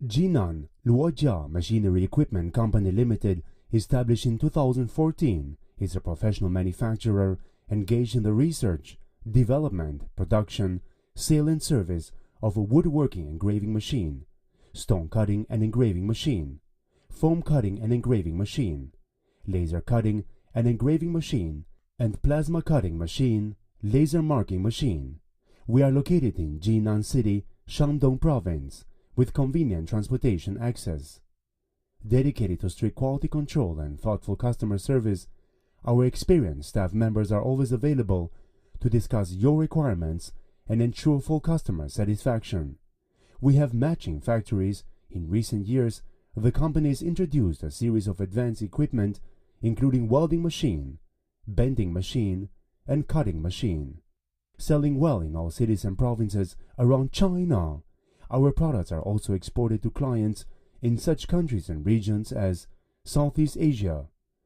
Jinan Luojia Machinery Equipment Company Limited, established in 2014, is a professional manufacturer engaged in the research, development, production, sale and service of a woodworking engraving machine, stone cutting and engraving machine, foam cutting and engraving machine, laser cutting and engraving machine, and plasma cutting machine, laser marking machine. We are located in Jinan City, Shandong Province, with convenient transportation access. Dedicated to strict quality control and thoughtful customer service, our experienced staff members are always available to discuss your requirements and ensure full customer satisfaction. We have matching factories. In recent years, the company has introduced a series of advanced equipment, including welding machine, bending machine, and cutting machine. Selling well in all cities and provinces around China, our products are also exported to clients in such countries and regions as Southeast Asia,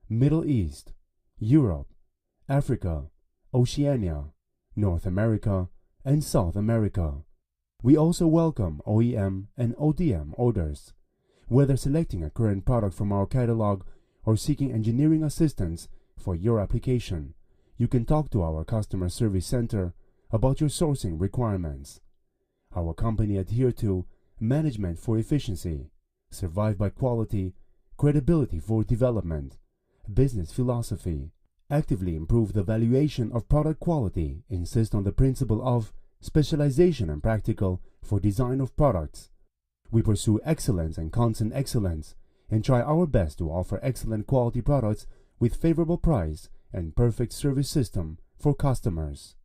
Middle East, Europe, Africa, Oceania, North America, and South America. We also welcome OEM and ODM orders. Whether selecting a current product from our catalog or seeking engineering assistance for your application, you can talk to our customer service center about your sourcing requirements. Our company adheres to management for efficiency, survive by quality, credibility for development, business philosophy, actively improve the valuation of product quality, insist on the principle of specialization and practical for design of products. We pursue excellence and constant excellence and try our best to offer excellent quality products with favorable price and perfect service system for customers.